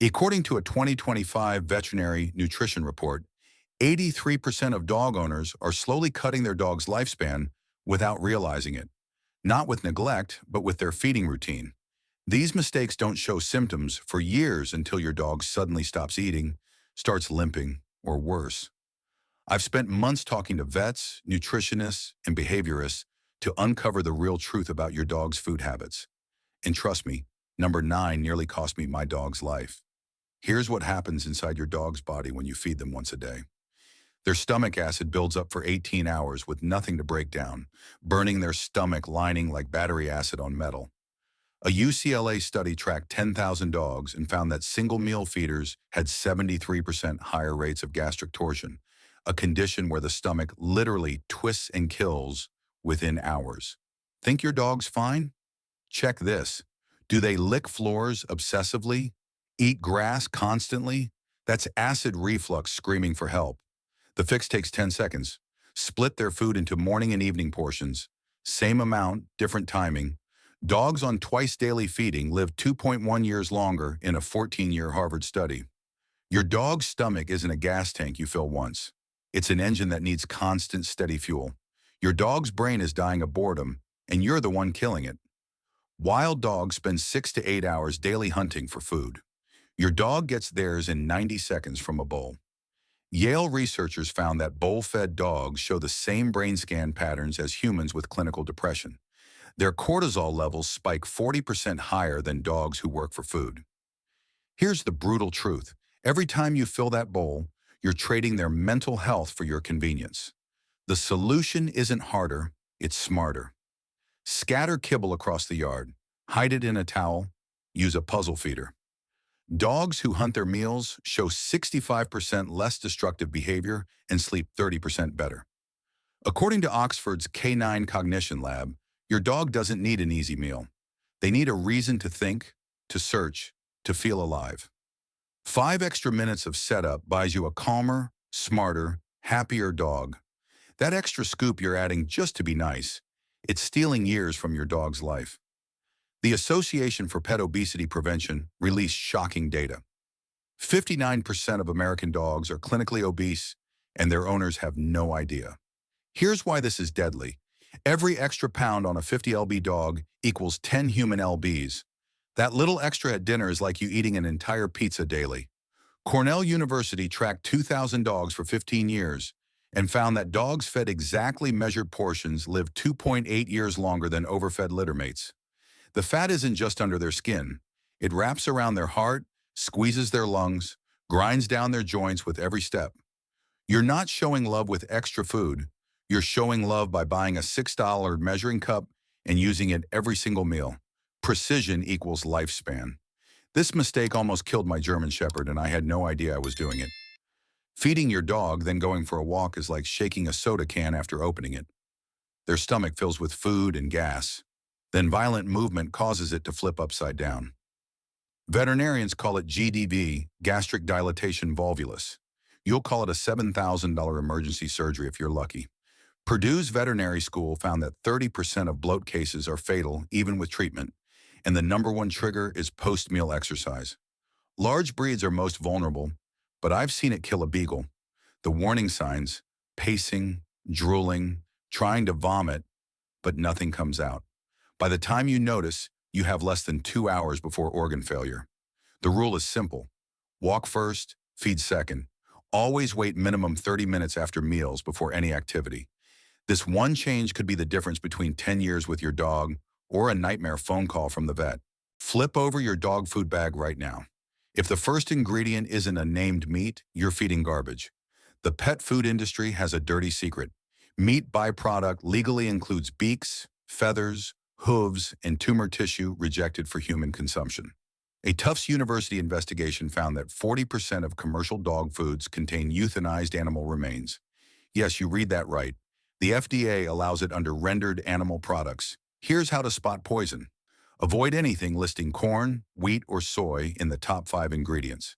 According to a 2025 veterinary nutrition report, 83% of dog owners are slowly cutting their dog's lifespan without realizing it, not with neglect, but with their feeding routine. These mistakes don't show symptoms for years until your dog suddenly stops eating, starts limping, or worse. I've spent months talking to vets, nutritionists, and behaviorists to uncover the real truth about your dog's food habits. And trust me, number 9 nearly cost me my dog's life. Here's what happens inside your dog's body when you feed them once a day. Their stomach acid builds up for 18 hours with nothing to break down, burning their stomach lining like battery acid on metal. A UCLA study tracked 10,000 dogs and found that single meal feeders had 73% higher rates of gastric torsion, a condition where the stomach literally twists and kills within hours. Think your dog's fine? Check this. Do they lick floors obsessively? Eat grass constantly? That's acid reflux screaming for help. The fix takes 10 seconds. Split their food into morning and evening portions. Same amount, different timing. Dogs on twice daily feeding live 2.1 years longer in a 14-year Harvard study. Your dog's stomach isn't a gas tank you fill once. It's an engine that needs constant, steady fuel. Your dog's brain is dying of boredom, and you're the one killing it. Wild dogs spend 6 to 8 hours daily hunting for food. Your dog gets theirs in 90 seconds from a bowl. Yale researchers found that bowl-fed dogs show the same brain scan patterns as humans with clinical depression. Their cortisol levels spike 40% higher than dogs who work for food. Here's the brutal truth. Every time you fill that bowl, you're trading their mental health for your convenience. The solution isn't harder, it's smarter. Scatter kibble across the yard, hide it in a towel, use a puzzle feeder. Dogs who hunt their meals show 65% less destructive behavior and sleep 30% better. According to Oxford's Canine Cognition Lab, your dog doesn't need an easy meal. They need a reason to think, to search, to feel alive. 5 extra minutes of setup buys you a calmer, smarter, happier dog. That extra scoop you're adding just to be nice, it's stealing years from your dog's life. The Association for Pet Obesity Prevention released shocking data. 59% of American dogs are clinically obese, and their owners have no idea. Here's why this is deadly. Every extra pound on a 50 lb dog equals 10 human lbs. That little extra at dinner is like you eating an entire pizza daily. Cornell University tracked 2,000 dogs for 15 years and found that dogs fed exactly measured portions lived 2.8 years longer than overfed littermates. The fat isn't just under their skin. It wraps around their heart, squeezes their lungs, grinds down their joints with every step. You're not showing love with extra food. You're showing love by buying a $6 measuring cup and using it every single meal. Precision equals lifespan. This mistake almost killed my German Shepherd, and I had no idea I was doing it. Feeding your dog, then going for a walk is like shaking a soda can after opening it. Their stomach fills with food and gas. Then violent movement causes it to flip upside down. Veterinarians call it GDV, gastric dilatation volvulus. You'll call it a $7,000 emergency surgery if you're lucky. Purdue's veterinary school found that 30% of bloat cases are fatal even with treatment, and the #1 trigger is post-meal exercise. Large breeds are most vulnerable, but I've seen it kill a beagle. The warning signs: pacing, drooling, trying to vomit, but nothing comes out. By the time you notice, you have less than 2 hours before organ failure. The rule is simple. Walk first, feed second. Always wait minimum 30 minutes after meals before any activity. This one change could be the difference between 10 years with your dog or a nightmare phone call from the vet. Flip over your dog food bag right now. If the first ingredient isn't a named meat, you're feeding garbage. The pet food industry has a dirty secret. Meat byproduct legally includes beaks, feathers, hooves, and tumor tissue rejected for human consumption. A Tufts University investigation found that 40% of commercial dog foods contain euthanized animal remains. Yes, you read that right. The FDA allows it under rendered animal products. Here's how to spot poison. Avoid anything listing corn, wheat, or soy in the top 5 ingredients.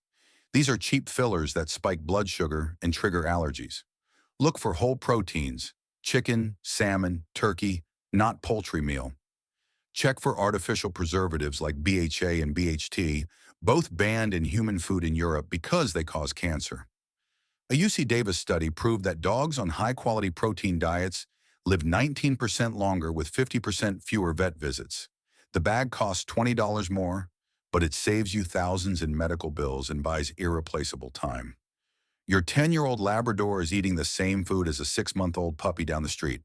These are cheap fillers that spike blood sugar and trigger allergies. Look for whole proteins: chicken, salmon, turkey, not poultry meal. Check for artificial preservatives like BHA and BHT, both banned in human food in Europe because they cause cancer. A UC Davis study proved that dogs on high-quality protein diets live 19% longer with 50% fewer vet visits. The bag costs $20 more, but it saves you thousands in medical bills and buys irreplaceable time. Your 10-year-old Labrador is eating the same food as a 6-month-old puppy down the street.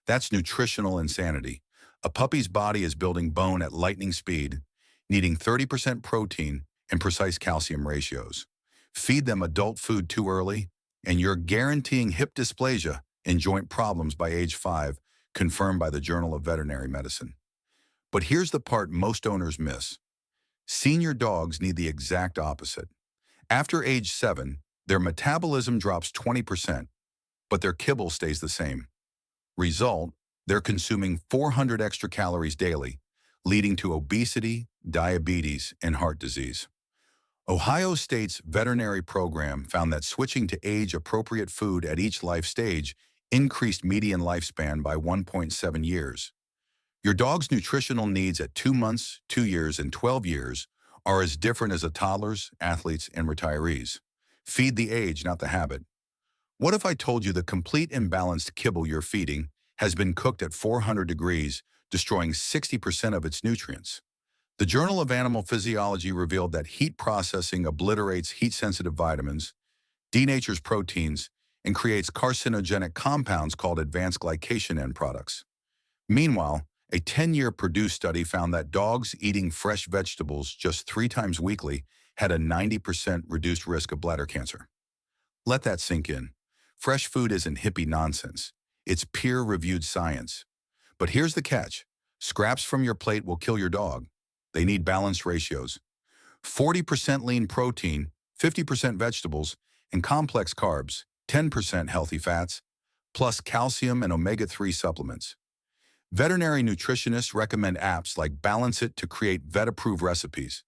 That's nutritional insanity. A puppy's body is building bone at lightning speed, needing 30% protein and precise calcium ratios. Feed them adult food too early, and you're guaranteeing hip dysplasia and joint problems by age 5, confirmed by the Journal of Veterinary Medicine. But here's the part most owners miss. Senior dogs need the exact opposite. After age 7, their metabolism drops 20%, but their kibble stays the same. Result, they're consuming 400 extra calories daily, leading to obesity, diabetes, and heart disease. Ohio State's veterinary program found that switching to age-appropriate food at each life stage increased median lifespan by 1.7 years. Your dog's nutritional needs at 2 months, 2 years, and 12 years are as different as a toddler's, athletes, and retirees. Feed the age, not the habit. What if I told you the complete imbalanced kibble you're feeding has been cooked at 400 degrees, destroying 60% of its nutrients? The Journal of Animal Physiology revealed that heat processing obliterates heat-sensitive vitamins, denatures proteins, and creates carcinogenic compounds called advanced glycation end products. Meanwhile, a 10-year Purdue study found that dogs eating fresh vegetables just 3 times weekly had a 90% reduced risk of bladder cancer. Let that sink in. Fresh food isn't hippie nonsense. It's peer-reviewed science. But here's the catch. Scraps from your plate will kill your dog. They need balanced ratios. 40% lean protein, 50% vegetables, and complex carbs, 10% healthy fats, plus calcium and omega-3 supplements. Veterinary nutritionists recommend apps like Balance It to create vet-approved recipes.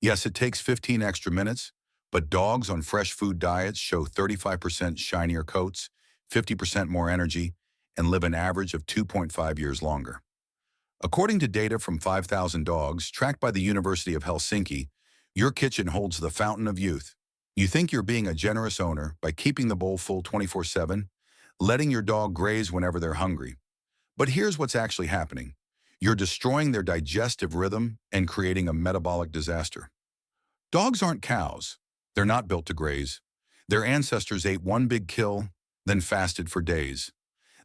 Yes, it takes 15 extra minutes, but dogs on fresh food diets show 35% shinier coats, 50% more energy, and live an average of 2.5 years longer. According to data from 5,000 dogs tracked by the University of Helsinki, your kitchen holds the fountain of youth. You think you're being a generous owner by keeping the bowl full 24/7, letting your dog graze whenever they're hungry. But here's what's actually happening. You're destroying their digestive rhythm and creating a metabolic disaster. Dogs aren't cows. They're not built to graze. Their ancestors ate one big kill, then fasted for days.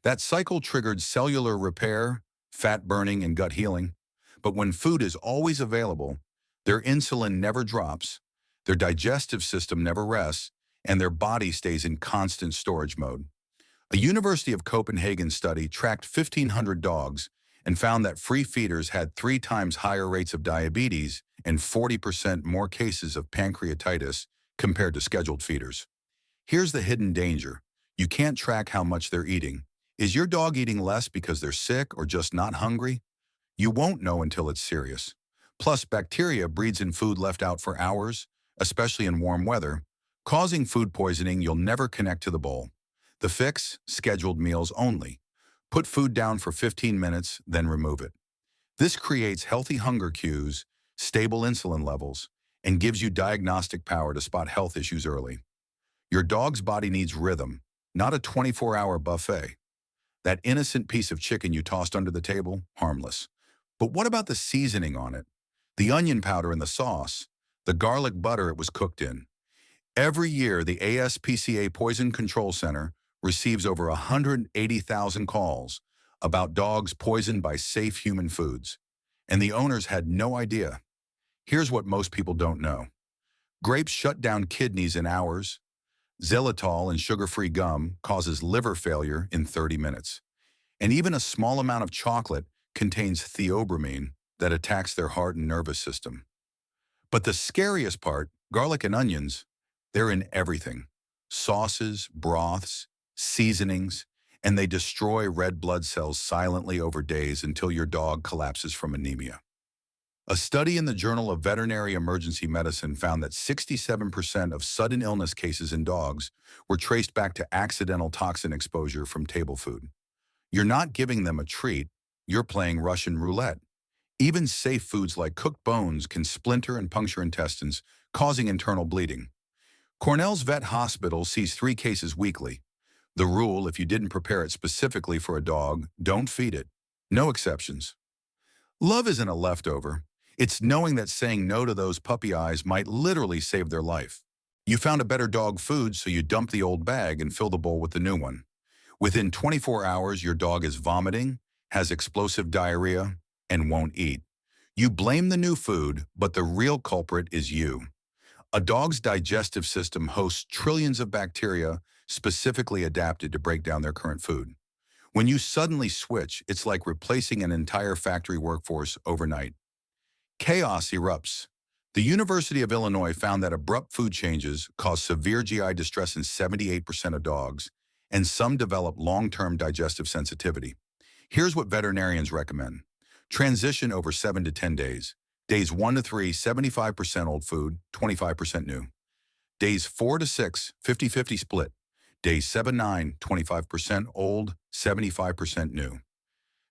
That cycle triggered cellular repair, fat burning, and gut healing. But when food is always available, their insulin never drops, their digestive system never rests, and their body stays in constant storage mode. A University of Copenhagen study tracked 1,500 dogs and found that free feeders had 3 times higher rates of diabetes and 40% more cases of pancreatitis compared to scheduled feeders. Here's the hidden danger. You can't track how much they're eating. Is your dog eating less because they're sick or just not hungry? You won't know until it's serious. Plus, bacteria breeds in food left out for hours, especially in warm weather, causing food poisoning you'll never connect to the bowl. The fix? Scheduled meals only. Put food down for 15 minutes, then remove it. This creates healthy hunger cues, stable insulin levels, and gives you diagnostic power to spot health issues early. Your dog's body needs rhythm, not a 24-hour buffet. That innocent piece of chicken you tossed under the table, harmless. But what about the seasoning on it? The onion powder in the sauce, the garlic butter it was cooked in. Every year, the ASPCA Poison Control Center receives over 180,000 calls about dogs poisoned by safe human foods. And the owners had no idea. Here's what most people don't know. Grapes shut down kidneys in hours. Xylitol in sugar-free gum causes liver failure in 30 minutes. And even a small amount of chocolate contains theobromine that attacks their heart and nervous system. But the scariest part, garlic and onions, they're in everything. Sauces, broths, seasonings, and they destroy red blood cells silently over days until your dog collapses from anemia. A study in the Journal of Veterinary Emergency Medicine found that 67% of sudden illness cases in dogs were traced back to accidental toxin exposure from table food. You're not giving them a treat, you're playing Russian roulette. Even safe foods like cooked bones can splinter and puncture intestines, causing internal bleeding. Cornell's Vet Hospital sees 3 cases weekly. The rule, if you didn't prepare it specifically for a dog, don't feed it. No exceptions. Love isn't a leftover. It's knowing that saying no to those puppy eyes might literally save their life. You found a better dog food, so you dump the old bag and fill the bowl with the new one. Within 24 hours, your dog is vomiting, has explosive diarrhea, and won't eat. You blame the new food, but the real culprit is you. A dog's digestive system hosts trillions of bacteria specifically adapted to break down their current food. When you suddenly switch, it's like replacing an entire factory workforce overnight. Chaos erupts. The University of Illinois found that abrupt food changes cause severe GI distress in 78% of dogs, and some develop long-term digestive sensitivity. Here's what veterinarians recommend. Transition over 7 to 10 days. Days 1 to 3, 75% old food, 25% new. Days 4 to 6, 50-50 split. Days 7, 9, 25% old, 75% new.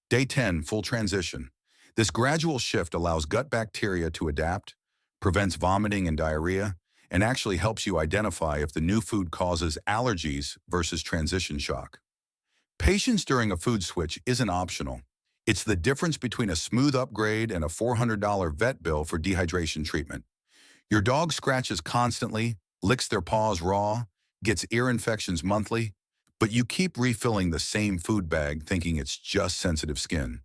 Day 10, full transition. This gradual shift allows gut bacteria to adapt, prevents vomiting and diarrhea, and actually helps you identify if the new food causes allergies versus transition shock. Patience during a food switch isn't optional. It's the difference between a smooth upgrade and a $400 vet bill for dehydration treatment. Your dog scratches constantly, licks their paws raw, gets ear infections monthly, but you keep refilling the same food bag thinking it's just sensitive skin.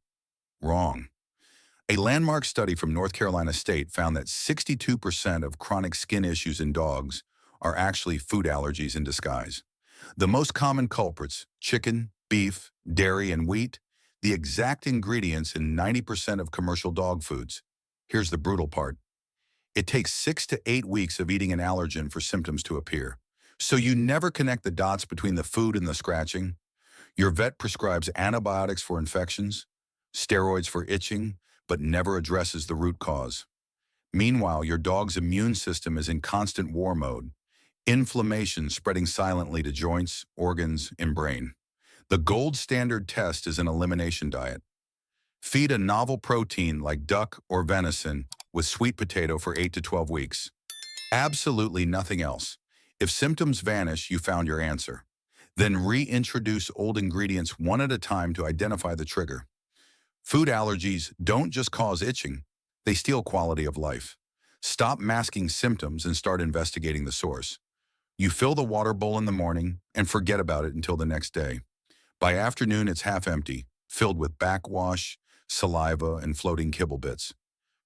Wrong. A landmark study from North Carolina State found that 62% of chronic skin issues in dogs are actually food allergies in disguise. The most common culprits, chicken, beef, dairy, and wheat, the exact ingredients in 90% of commercial dog foods. Here's the brutal part. It takes 6 to 8 weeks of eating an allergen for symptoms to appear. So you never connect the dots between the food and the scratching. Your vet prescribes antibiotics for infections, steroids for itching, but never addresses the root cause. Meanwhile, your dog's immune system is in constant war mode, inflammation spreading silently to joints, organs, and brain. The gold standard test is an elimination diet. Feed a novel protein like duck or venison with sweet potato for 8 to 12 weeks. Absolutely nothing else. If symptoms vanish, you found your answer. Then reintroduce old ingredients one at a time to identify the trigger. Food allergies don't just cause itching, they steal quality of life. Stop masking symptoms and start investigating the source. You fill the water bowl in the morning and forget about it until the next day. By afternoon, it's half empty, filled with backwash, saliva, and floating kibble bits.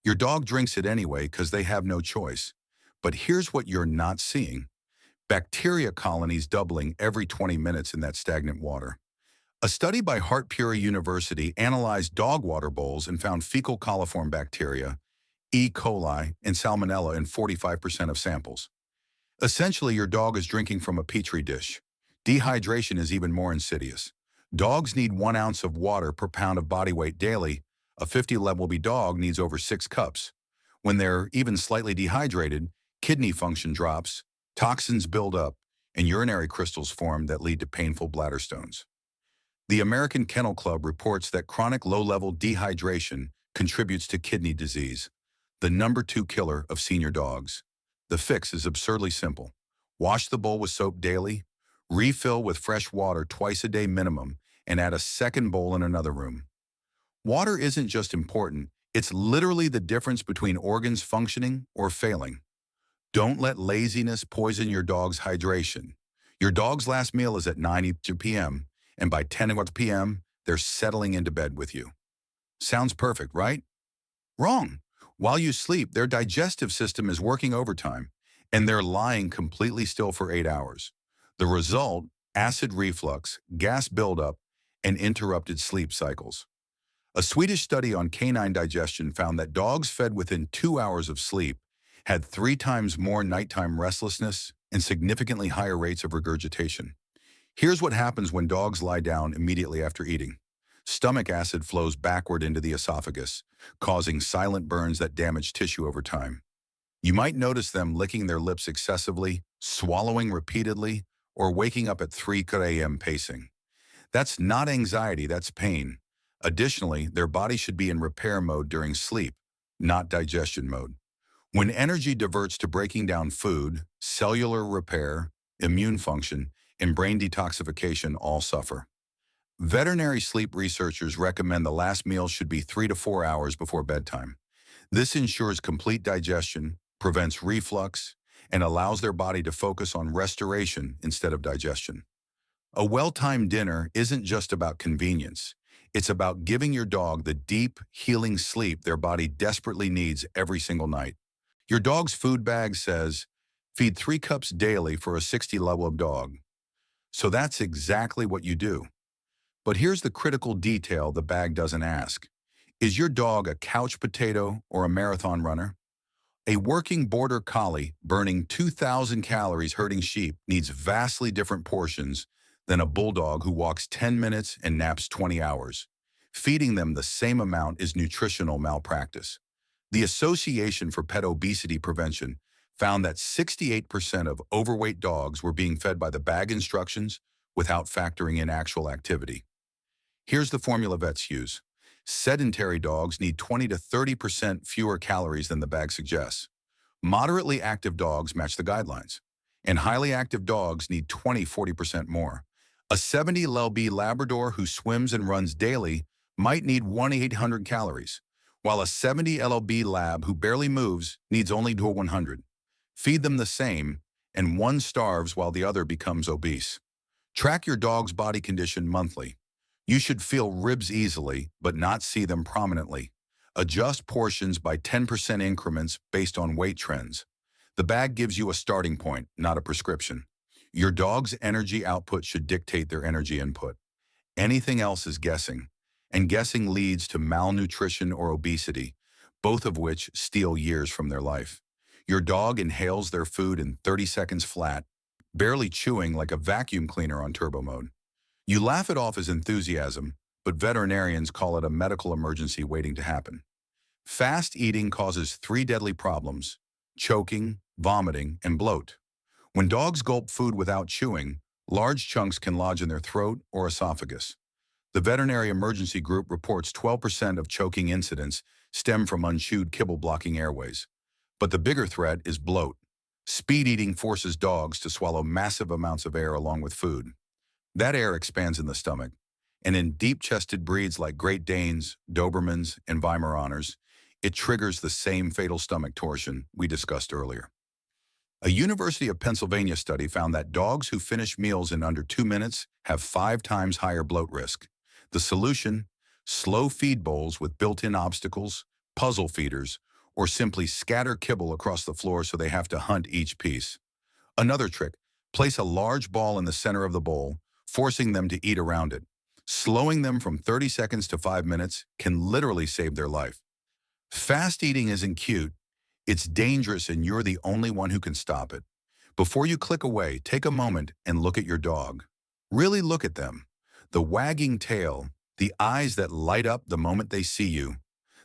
Your dog drinks it anyway because they have no choice. But here's what you're not seeing. Bacteria colonies doubling every 20 minutes in that stagnant water. A study by Hartpura University analyzed dog water bowls and found fecal coliform bacteria, E. coli, and salmonella in 45% of samples. Essentially, your dog is drinking from a petri dish. Dehydration is even more insidious. Dogs need 1 ounce of water per pound of body weight daily. A 50-lb dog needs over 6 cups. When they're even slightly dehydrated, kidney function drops, toxins build up, and urinary crystals form that lead to painful bladder stones. The American Kennel Club reports that chronic low-level dehydration contributes to kidney disease, the #2 killer of senior dogs. The fix is absurdly simple. Wash the bowl with soap daily, refill with fresh water twice a day minimum, and add a second bowl in another room. Water isn't just important, it's literally the difference between organs functioning or failing. Don't let laziness poison your dog's hydration. Your dog's last meal is at 9 p.m., and by 10 p.m., they're settling into bed with you. Sounds perfect, right? Wrong. While you sleep, their digestive system is working overtime, and they're lying completely still for 8 hours. The result, acid reflux, gas buildup, and interrupted sleep cycles. A Swedish study on canine digestion found that dogs fed within 2 hours of sleep had 3 times more nighttime restlessness and significantly higher rates of regurgitation. Here's what happens when dogs lie down immediately after eating. Stomach acid flows backward into the esophagus, causing silent burns that damage tissue over time. You might notice them licking their lips excessively, swallowing repeatedly, or waking up at 3 a.m. pacing. That's not anxiety, that's pain. Additionally, their body should be in repair mode during sleep, not digestion mode. When energy diverts to breaking down food, cellular repair, immune function, and brain detoxification all suffer. Veterinary sleep researchers recommend the last meal should be 3 to 4 hours before bedtime. This ensures complete digestion, prevents reflux, and allows their body to focus on restoration instead of digestion. A well-timed dinner isn't just about convenience. It's about giving your dog the deep, healing sleep their body desperately needs every single night. Your dog's food bag says, feed 3 cups daily for a 60 level of dog. So that's exactly what you do. But here's the critical detail the bag doesn't ask. Is your dog a couch potato or a marathon runner? A working border collie burning 2,000 calories herding sheep needs vastly different portions than a bulldog who walks 10 minutes and naps 20 hours. Feeding them the same amount is nutritional malpractice. The Association for Pet Obesity Prevention found that 68% of overweight dogs were being fed by the bag instructions without factoring in actual activity. Here's the formula vets use. Sedentary dogs need 20 to 30% fewer calories than the bag suggests. Moderately active dogs match the guidelines, and highly active dogs need 20–40% more. A 70 lb Labrador who swims and runs daily might need 1,800 calories, while a 70 lb Lab who barely moves needs only 100. Feed them the same, and one starves while the other becomes obese. Track your dog's body condition monthly. You should feel ribs easily, but not see them prominently. Adjust portions by 10% increments based on weight trends. The bag gives you a starting point, not a prescription. Your dog's energy output should dictate their energy input. Anything else is guessing, and guessing leads to malnutrition or obesity, both of which steal years from their life. Your dog inhales their food in 30 seconds flat, barely chewing like a vacuum cleaner on turbo mode. You laugh it off as enthusiasm, but veterinarians call it a medical emergency waiting to happen. Fast eating causes 3 deadly problems: choking, vomiting, and bloat. When dogs gulp food without chewing, large chunks can lodge in their throat or esophagus. The Veterinary Emergency Group reports 12% of choking incidents stem from unchewed kibble blocking airways. But the bigger threat is bloat. Speed eating forces dogs to swallow massive amounts of air along with food. That air expands in the stomach, and in deep-chested breeds like Great Danes, Dobermans, and Weimaraners, it triggers the same fatal stomach torsion we discussed earlier. A University of Pennsylvania study found that dogs who finish meals in under 2 minutes have 5 times higher bloat risk. The solution? Slow feed bowls with built-in obstacles, puzzle feeders, or simply scatter kibble across the floor so they have to hunt each piece. Another trick: place a large ball in the center of the bowl, forcing them to eat around it. Slowing them from 30 seconds to 5 minutes can literally save their life. Fast eating isn't cute. It's dangerous, and you're the only one who can stop it. Before you click away, take a moment and look at your dog. Really look at them. The wagging tail, the eyes that light up the moment they see you,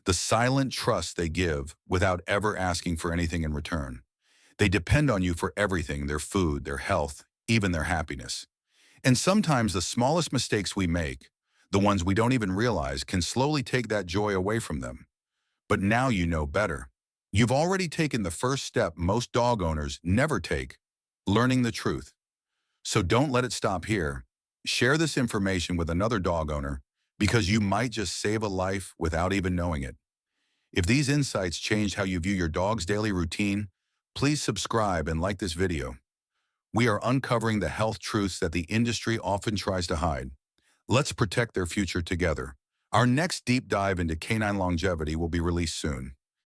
the silent trust they give without ever asking for anything in return. They depend on you for everything: their food, their health, even their happiness. And sometimes the smallest mistakes we make, the ones we don't even realize, can slowly take that joy away from them. But now you know better. You've already taken the first step most dog owners never take: learning the truth. So don't let it stop here. Share this information with another dog owner, because you might just save a life without even knowing it. If these insights changed how you view your dog's daily routine, please subscribe and like this video. We are uncovering the health truths that the industry often tries to hide. Let's protect their future together. Our next deep dive into canine longevity will be released soon.